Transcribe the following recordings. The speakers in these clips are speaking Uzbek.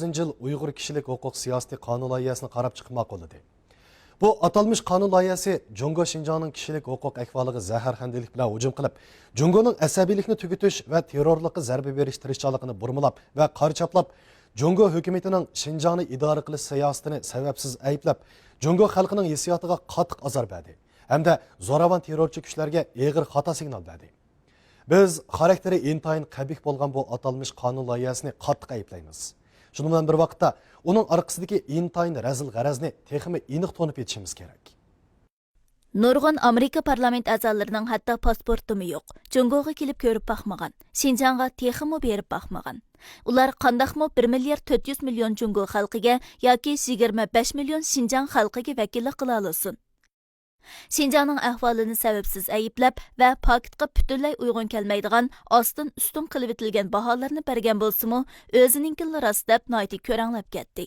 Yıl Uyghur Kişilik Hukuk Siyaseti Kanun Layihəsini qarab çıxmaq oldu. Bu atalmış kanun layihəsi Jungo Şinjanın kişilik hukuk ehvalığı zəhərxəndilik bilan hücum qılıb, Jungo'nun əsəbilikni tügütüş və terrorluqı zərbə veriş tirişçalığını burmulab və qarçaplab, Jungo hökumətinin Şinjanı idarə qilish siyasətini səbəbsiz ayıplab, Jungo xalqının hissiyatıga qattiq azar bədi. Həm də zoravan terrorçu güclərə ağır xata signal bədi. Biz xarakteri intayin qəbih bolğan bu atalmış kanun layihəsini qattiq ayıplaymiz. Şunun bilan bir vaqtda onun arkasındaki intayin rezil garazni texmi aniq tonib yetishimiz kerak. Nurg'un Amerika parlament a'zolarining hatto pasportimi yo'q. Jungoga kelib ko'rib baxmagan. Şinjanga texmi berib baxmagan. Ular qandaqmi 1 milliard 400 million Jungo xalqiga yoki 25 million Şinjan xalqiga vakillik qila olsin. Şinjanning ahvolini sababsiz ayıplab va paketga butunlay uyg'un kelmaydigan ostin ustun qilib etilgan baholarni bergan bo'lsa-mu, o'zininkilar rost deb noyti ko'ranglab ketdi.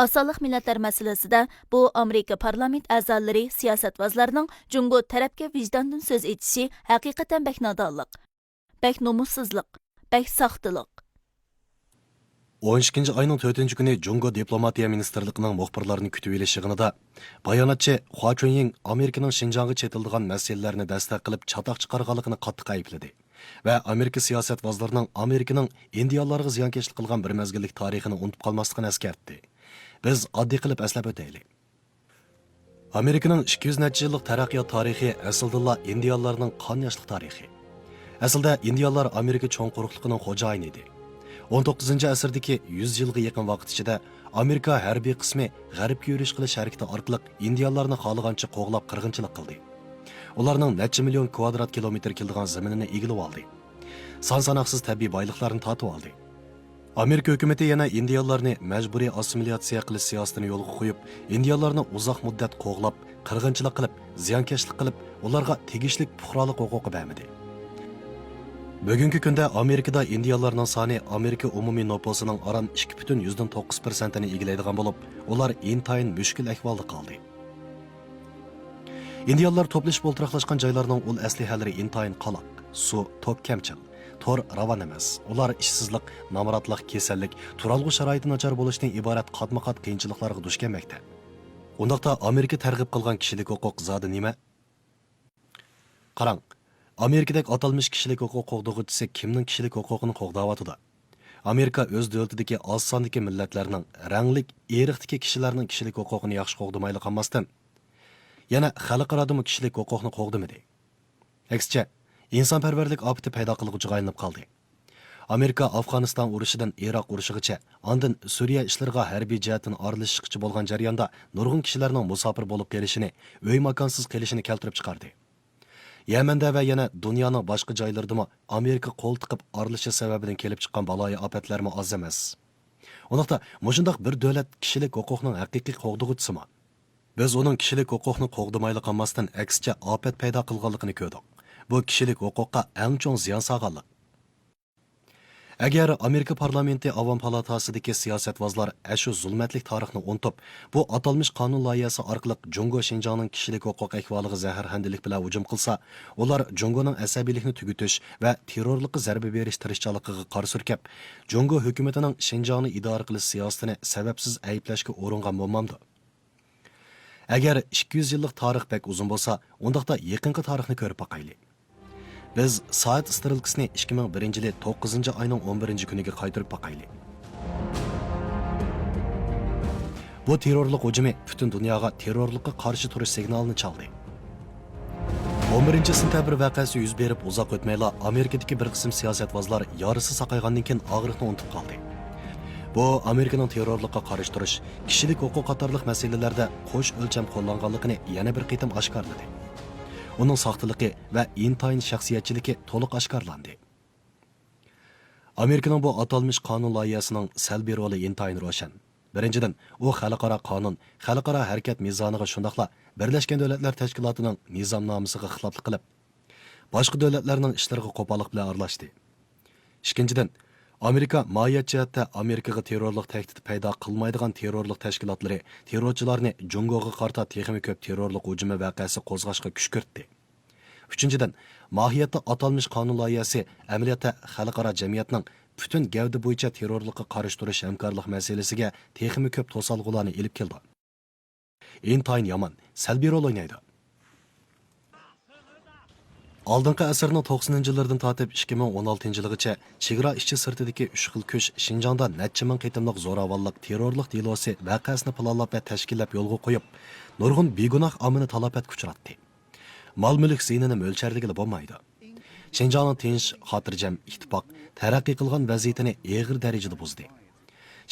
Osonlik millatlar masalasida bu Amerika parlament a'zolari siyosatvozlarining Jungo tarafga vijdondan so'z etishi haqiqatan bek nodonlik, bek nomussizlik, bek saxtalik. 12 ayının 4 günü Jungo Diplomatiya Ministerliğinin muhbirlerini kütüp eliş yığınında bayonatçı Hua Chunying Amerika'nın Şinjan'a çetildiğin meselelerini destek kılıp çatak çıkarğanlığını qattiq ayıpladı ve Amerika siyasetvozlarının Amerika'nın Indiyalılarga ziyankeşlik qilgan bir mezgillik tarixini unutup kalmaslıqını eskertdi. Biz addi qilib eslab o'tayli. Amerika'nın 200 neçə yıllık taraqqiyot tarixi aslida Indiyalılarning qon yoshlik tarixi. Aslida Indiyalılar Amerika cho'ng quruqligining xo'jayini edi. 19. asrdagi 100 yilga yaqin vaqt ichida Amerika harbiy qismi g'arbga yurish qilish harakati orqali Indiyalarni xohlagancha qo'g'lab qirg'inchilik qildi. Ularning necha million kvadrat kilometr keladigan zaminini egilib oldi. Son-sanoqsiz tabiiy boyliqlarni tatib oldi. Amerika hukumati yana Indiyalarni majburiy assimilyatsiya qilish siyosatini yo'lga qo'yib, Indiyalarni uzoq muddat qo'g'lab, qirg'inchilik qilib, ziyonkashlik qilib, ularga tegishli fuqarolik huquqi bermadi. Bugungi kunda Amerikada Indiyalarning soni Amerika umumiy nufusining aram 2,9%ni egallaydigan bo'lib, ular intayin mushkul ahvolda qoldi. Indiyalar to'plashib o'ltiraqlashgan joylarning ul aslihalari intayin qaloq, suv, tok kamchil, tor ravon emas. Ular ishsizlik, namoratlik, kasallik, turalg'u sharoiti nachar bo'lishdan iborat qatma-qat qiyinchiliklarga duch kelmoqda. Undaqda Amerika targ'ib qilgan kishilik huquq zodi nima? Qarang, Amerikadagi atalmış kishilik huquq qo'g'dag'uvchisi kimning kishilik huquqini qo'g'dayotdi? Amerika o'z davlatidagi oz sondagi millatlarning, ranglik, irqdagi kishilarning kishilik huquqini yaxshi qo'g'damayli qolmasdan, yana xalqarodagi kishilik huquqni qo'g'damadi. Aksicha, insonparvarlik ofati paydo qilguvchi aylanib qoldi. Amerika Afg'oniston urushidan Iroq urushigacha, ondan Suriya ishlariga harbiy jihatdan aralashishchi bo'lgan jarayonda nurg'un kishilarning musofir bo'lib kelishini, uy makonsiz qilishini keltirib chiqardi. Yamanda va yana dunyoning boshqa joylaridami Amerika qo'l tiqib aralashish sababidan kelib chiqqan baloyi ofatlarmi oz emas. Undaqda mushundaq bir davlat kishilik huquqning haqiqiy qo'g'dag'uvchisimi? Biz uning kishilik huquqni qo'g'damayli qolmasdan aksicha ofat paydo qilganligini ko'rdik. Bu kishilik huquqqa eng cho'ng ziyon solganlik. Agar Amerika parlamenti Avam palatasidagi siyosatvozlar shu zulmatlik tarixni unutib, bu atalmış qonun loyihasi orqali Jungo Şinjanning kishilik huquq ahvoliga zaharxandilik bilan hujum qilsa, ular Jungoning asabiylikni tugutish va terrorlikqa zarba berish tirishchaligiga qarshi surkab, Jungo hukumatining Şinjanni idora qilish siyosatini sababsiz ayblashga uringan bo'lmamdi. Agar 200 yillik tarix bek uzun bo'lsa, undaqda yaqinqi tarixni ko'rib boqaylik. Biz soat istiralkisini 2001 yil 9 ayning 11 kuniga qaytarib boqaylik. Bu terrorlik hujumi butun dunyoga terrorlikqa qarshi turish signalini chaldi. 11 sentabr voqeasi yuz berib uzoq o'tmayla Amerikadagi bir qism siyosatvozlar yorisi saqaygandan keyin og'riqni unutib qoldi. Bu Amerikaning terrorlikqa qarshi turish, kishilik huquq qatorliq masalalarda qo'sh o'lcham qo'llanganligini yana bir qitim oshkorladi. Onun saxtılığı ve intayin şəxsiyyətçiliki to'liq oshkorlandi. Amerikanın bu atalmış qonun layihəsinin səlbi roli intayin ro'shan. Birinchidan, u xalqaro qonun, xalqaro harakat mizoniga shundaqla Birleşken Devletler Teşkilatı'nın nizomnomasiga xiloflik qilib, boshqa davlatlarning ishlariga qo'pollik bilan aralashdi. Ikkinchidan, Amerika mohiyat jihatda Amerikaga terrorlik tahdid paydo qilmaydigan terrorlik tashkilotlari terrorchilarni Jungoga qarta texmi ko'p terrorlik hujumi voqeasi qo'zg'ashga kuch kiritdi. Üçüncüden, mahiyatda atalmış qonun loyihasi amaliyotda xalqaro jamiyatning butun gavda bo'yicha terrorlikqa qarshi turish hamkorlik masalasiga texmi ko'p to'salg'ularni ilib keldi. Intayin yomon, salbiy rol o'ynaydi. Алдыңғы asrning 90-yillardan tortib 2016-yilgacha chegara ishchi sirtidagi 3 xil kuch Şinjanda necha ming qitimliq zo'ravonlik, terrorlik delosi vaqasini planlab va tashkillab yo'lga qo'yib, nurg'un begunoh omini talafotga uchratdi. Mol-mulk ziynini mo'lcharligida bo'lmaydi. Şinjanning tinch, xotirjam, ittifoq, taraqqiy qilgan vaziyatini og'ir darajada buzdi.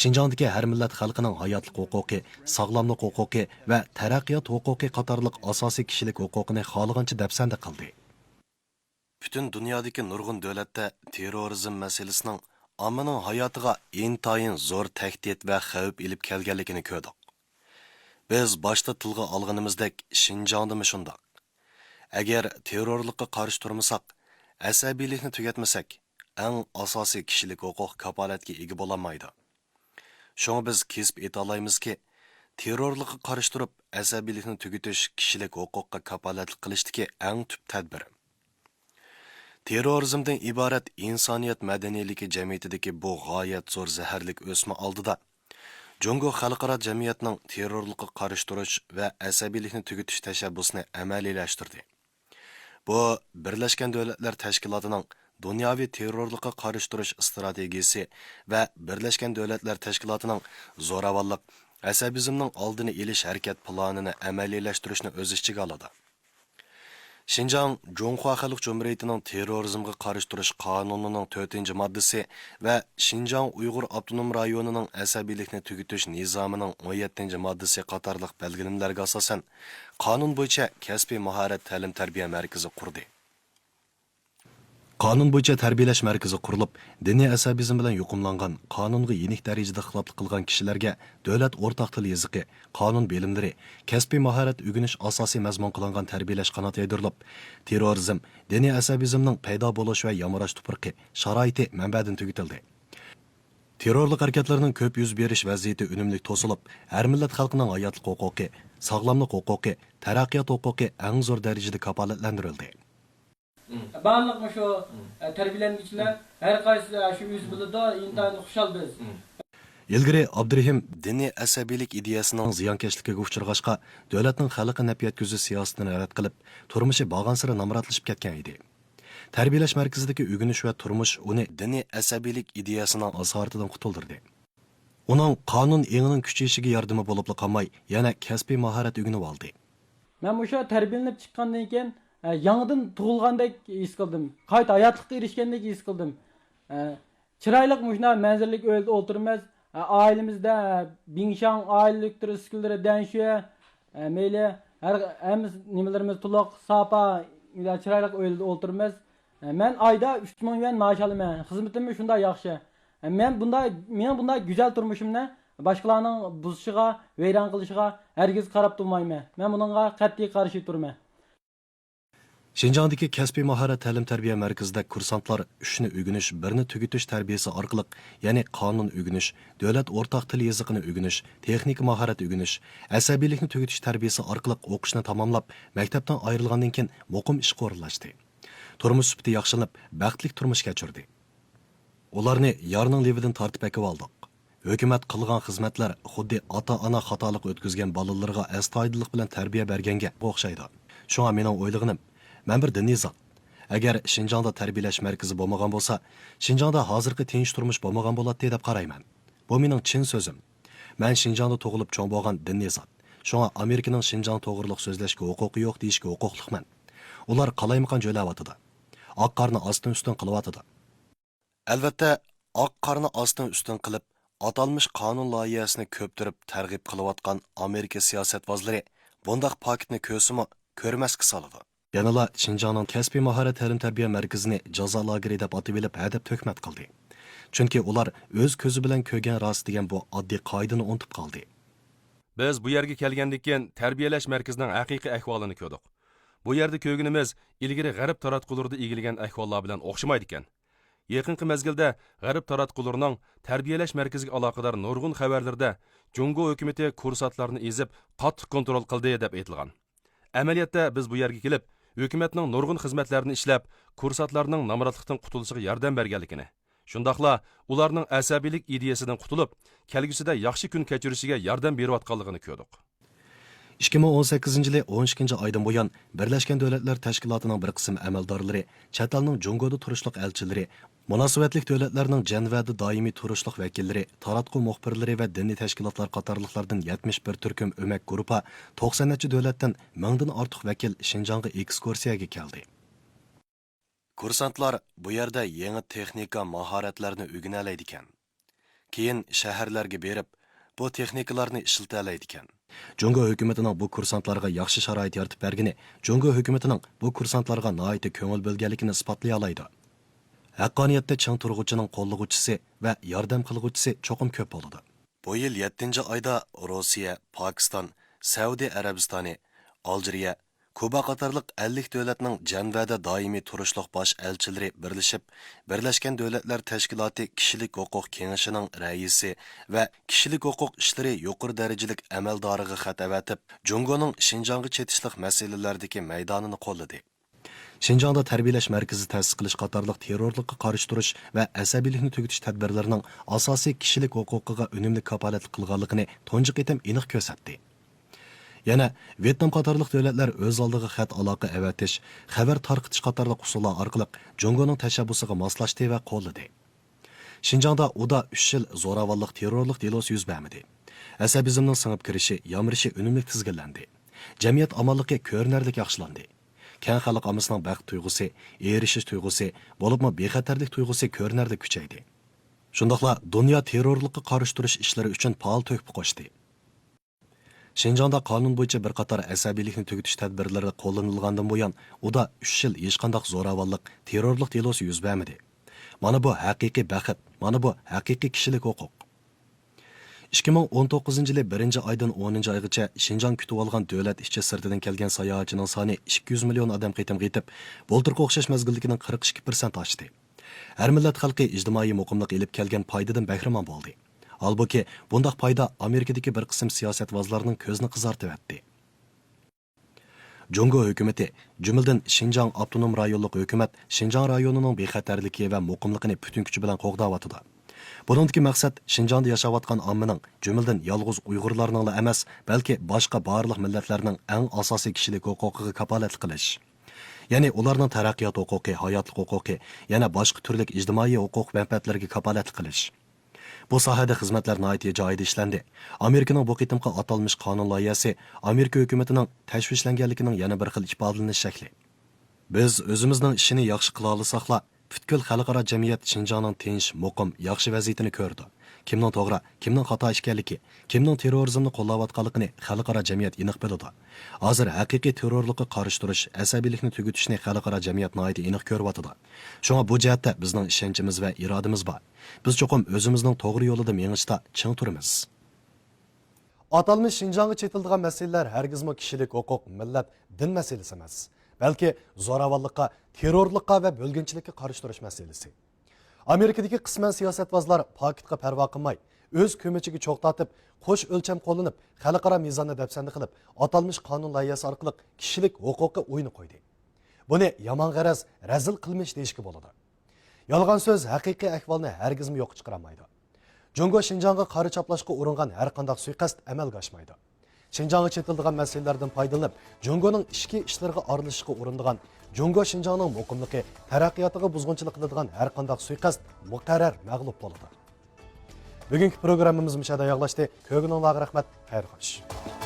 Şinjandagi har millat xalqining hayotlik huquqi, sog'lomlik huquqi va taraqqiyot huquqi qatorliq asosiy kishilik huquqini xohlagancha dafsanda qildi. Bütün dünyadaki nurgun devlette terrorizm meselesinin amının hayatıga intayin zor tehdit ve xavf ilip kelgenligini gördük. Biz başta tılga algınımızdek Şinjan'da mı şundak? Eğer terrorlukka karşı durmasak, asabilikni tügetmesek, en asasi kişilik hukuk kapaletki egi bolamaydı. Şunu biz kesip etalayımız ki, terrorlukka karşı durup asabilikni tügetiş kişilik hukukka kapaletlik kılıştaki en tüp tedbiri. Terrorizmdan iborat insoniyat madaniyligi jamiyatidagi bu g'oyat zo'r zaharlik o'sma oldida Jungo xalqaro jamiyatning terrorlikqa qarshi turish va asabiylikni tugutish tashabbusini amaliylashtirdi. Bu Birlashgan Davlatlar Tashkilotining dunyoviy terrorlikqa qarshi turish strategiyasi va Birlashgan Davlatlar Tashkilotining zo'ravonlik, asabizmning oldini olish harakat planini amaliyylashtirishni o'z ichiga oladi. Şinjan, Jonghua Xalq Cumhuriyeti'nin terrorizmga qarshi turish qonunining 4-moddasi va Şinjan Uyg'ur Avtonom rayonining asabiylikni tugutish nizomining 17-moddasi qatorliq belgilanmalarga asosan qonun bo'yicha kasbiy mahorat ta'lim-tarbiya markazi qurdi. Qonun bo'yicha tarbiyalash markazi qurilib, diniy asabizm bilan yuqumlangan, qonunga yenik darajada xiloflik qilgan kishilarga davlat o'rtaq til yoziqi, qonun bilimlari, kasbiy mahorat o'rganish asosiy mazmun qilingan tarbiyalash qanoti yaydirilib, terrorizm, diniy asabizmning paydo bo'lish va yamrash tuproqi, sharoiti manbadan tugatildi. Terrorlik harakatlarining ko'p yuz berish vaziyati unumli to'silib, har millat xalqining hayotlik huquqi, sog'lomlik huquqi, taraqqiyot huquqi eng zo'r darajada kafolatlantirildi. Barliq şu terbiyelengichlar her qaysi shu o'z bilida intayin xushal biz. Ilgari Abdurahim diniy asabiylik ideyasining ziyonkashligiga uchrag'ashqa davlatning xalqqa naf yetkazish siyosatini rad qilib, turmushi bag'ansira namratlashib ketgan edi. Tarbiyalash markazidagi o'rganish va turmush uni diniy asabiylik ideyasining asoratidan qutuldirdi. Uning qonun engining kuchayishiga yordami bo'lib qolmay, yana kasbiy mahorat o'rganib oldi. Men o'sha tarbiyalanib chiqqandan keyin yangidan tug'ilgandek his qildim. Qayta hayotlikka erishgandek his qildim. Chiroyli mushuna manzillik o'lda o'tirmas, ailemizda Bingshan ailelik turishkilari danshiya, meyli hamiz nimalarimiz to'liq sapa, chiroyli o'lda o'tirmas. Men oyda 3000 yuan maaş olaman. Xizmatim shunday yaxshi. Men bunday go'zal turmushimni boshqalarning buzishiga, vayron qilishiga hargiz qarab turmayman. Men buningga qat'iy qarshi turman. Şinjandagi kasbiy mahorat ta'lim-tarbiya markazida kursantlar ishni o'rganish, birni tugutish tarbiyasi orqali, ya'ni qonun o'rganish, davlat o'rtaq til yoziqini o'rganish, texnik mahorat o'rganish, asabiylikni tugutish tarbiyasi orqali o'qishni tamomlab, maktabdan ayrilgandan keyin muqim ishga o'rinlashdi. Turmush sifati yaxshilanib, baxtli turmush kechirdi. Ularni yarning levidan tortib akib oldik. Hukumat qilgan xizmatlar xuddi ota-ona xatolik o'tkazgan bolalarga astoydillik bilan tarbiya berganga o'xshaydi. Shunga mening o'ylig'im men bir diniy zot. Agar Şinjanda tarbiyalash markazi bo'lmagan bo'lsa, Şinjanda hozirgi tinch turmush bo'lmagan bo'ladi deb qarayman. Bu mening chin so'zim. Men Şinjanda tug'ilib cho'ng bo'lgan diniy zot. Shunga Amerikaning Şinjan to'g'riliq so'zlashga huquqi yo'q deyishga huquqliman. Ular qalaymiqan jo'layotdi. Oq qorni ostin ustin qilyotdi. Albatta, oq qorni ostin ustin qilib, atalmış qonun loyihasini ko'ptirib targ'ib qilayotgan Amerika siyosatvozlari bundaq paketni ko'rsimi ko'rmasga soladi. Yanıla Şinjanning kasbiy mahorat ta'lim-tarbiya markazini jazo lageri deb atib elib hadab to'kmat qildi. Chunki ular o'z ko'zi bilan ko'rgan rost degan bu oddiy qoidani unutib qoldi. Biz bu yerga kelgandan keyin tarbiyalash markazining haqiqiy ahvolini ko'rdik. Bu yerda ko'rganimiz ilgari g'arb taratqularida egilgan ahvollar bilan o'xshamaydi ekan. Yaqinqi mezgilda g'arb taratqularning tarbiyalash markaziga aloqador nurg'un xabarlarda Jungo hukumati kursatlarni ezib, qattiq kontrol qildi deb aytilgan. Amaliyotda biz bu yerga kelib, hukumatning nurg'un xizmatlarini ishlab, kursatlarning namratlikdan qutulishiga yordam berganligini, Shundaqla ularning asabiylik ideyasidan qutulib, kelgusida yaxshi kun kechirishiga yordam berayotganligini ko'rdik. 2018 yılı 12 aydan buyan Birleşken Devletler Teşkilatı'nın bir kısım əməldarları, chet elning Jungoda turishliq elçileri, munosabatlik davlatlarning janvada doimiy turishliq vakilleri, taratqu muxbirlari va diniy tashkilotlar qatorliqlardan 71 turkum o'mak guruhi 90 necha davlatdan 1000 dan ortiq vakil Şinjanga ekskursiyaga keldi. Kursantlar bu yerda yangi texnika mahoratlarini o'rganalaydi ekan. Keyin shaharlarga berib, bu texnikalarni ishlatalaydi ekan. Jungo hukumatining bu kursantlarga yaxshi sharoit yaratib bergani, Jungo hukumatining bu kursantlarga nihoyat ko'ngil bo'lganligini isbotlay oladi. Haqqoniyatda chang turg'uchining qo'llovchisi va yordam qilguvchisi cho'qim ko'p bo'ladi. Bu yil 7-oyda Rossiya, Pokiston, Saudiya Arabistoni, Algeriya, Kuba qatorliq 50 davlatning janvada doimiy turishliq bosh elchilari birlashib, Birlashgan Davlatlar Tashkiloti Kishilik huquq kengashining raisi va kishilik huquq ishlari yuqori darajalik amaldoriga xat avatib, Jungoning Şinjanga chetishliq masalalardagi maydonini qo'lladi. Şinjanda tarbiyalash markazi ta'sis qilish qatorliq terrorlikqa qarshi turish va asabiylikni tugutish tadbirlarining asosiy kishilik huquqiga unumli kapolatlik qilganligini tunji qitim aniq ko'rsatdi. Yana Vietnam qatorliq davlatlar o'z oldiga xat aloqa avatish, xabar tarqitish qatorliq usullar orqali Jungoning tashabbusiga moslashdi va qo'lladi. Şinjanda uda 3 yil zo'ravonlik terrorlik delosi yuz bermadi. Asabizmning singib kirishi, yamirishi unumli tizginlandi. Jamiyat amonligi ko'rinarli yaxshilandi. Keng xalq omasining baxt tuyg'usi, erishish tuyg'usi, bo'libmi bexatarlik tuyg'usi ko'rinarli kuchaydi. Shundaqla dunyo terrorlikqa qarshi turish ishlari uchun faol to'hfa qo'shdi. Şinjanda qonun bo'yicha bir qator asabiylikni tugutish tadbirlari qo'llanilgandan buyon uda 3 yil hech qanday zo'ravonlik, terrorlik delosi yuz bermadi. Mana bu haqiqiy baxt, mana bu haqiqiy kishilik huquq. 2019 yılı 1 aydan 10 aygacha Şinjan kutib olgan davlat ichki sirtidan kelgan sayohatchining soni 200 million odam qitim qetib, bo'ltirqa o'xshash mezgilligining 42% oshdi. Har millat xalqi ijtimoiy muqimlik elib kelgan foydadan bahramon bo'ldi. Halbuki bundaq foyda Amerikadagi bir qism siyosatvozlarning ko'zini qizartib etdi. Jungo hukumati, jumladan Şinjan avtonom rayonlik hukumat Şinjan rayonining bexatarligi va muqimligini butun kuchi bilan qo'g'dayotdi. Buningdagi maqsad Şinjanda yashayotgan ommaning, jumladan yolg'iz Uyg'urlarning emas, balki boshqa barliq millatlarning eng asosiy kishilik huquqiga kapolatlik qilish. Ya'ni ularning taraqqiyot huquqi, hayotlik huquqi, yana boshqa turli ijtimoiy huquq manfaatlariga kapolatlik qilish. Bu sohada xizmatlar nihoyat joyida ishlandi. Amerikaning bu qitimqa atalmish qonun loyihasi Amerika hukumatining tashvishlanganligining yana bir xil ifodalanish shakli. Biz o'zimizning ishini yaxshi qila olsaqla, butkul xalqaro jamiyat Şinjanning tinch, muqim, yaxshi vaziyatini ko'rdi. Kimning to'g'ri, kimning xato ekanligi, kimning terrorizmni qo'llayotganligini xalqaro jamiyat aniq biladi. Hozir haqiqiy terrorlikqa qarshi turish, asabiylikni tugutishni xalqaro jamiyat nihoyat aniq ko'ryapti. Shunga bu jihatda bizning ishonchimiz va irodamiz bor. Biz cho'qim o'zimizning to'g'ri yo'lida mengishda ching turamiz. Atalmish Şinjanga chetildigan masalalar hargizmi kishilik huquq, millat, din masalasi emas. Balki zo'ravonlikqa, terrorlikqa va bo'lginchilikka qarshi turish masalasi. Amerikadagi qisman siyosatvozlar paketga parvo qilmay, o'z ko'michiga cho'qtatib, qo'sh o'lcham qo'llanib, xalqaro mezonni dafsanda qilib, atalmish qonun loyihasi orqali kishilik huquqi o'yini qo'ydi. Buni yomon g'araz, razil qilmish deyishga bo'ladi. Yolg'on so'z haqiqiy ahvolni hargizmi yo'q chiqarmaydi. Jungo Şinjanga qari chaplashga uringan har qanday suiqasd amalga oshmaydi. Şinjanga chetildigan masalalardan foydalanib, Jungoning ichki ishlariga aralashishga urindigan, Jungo Şinjangning muqimligi, taraqqiyotiga buzg'unchilik qiladigan har qanday suiqasd muqarrar mag'lub bo'ladi. Bugungi programmamiz mushada yaglashdi. Ko'ngilingizga rahmat, xayr xo'sh.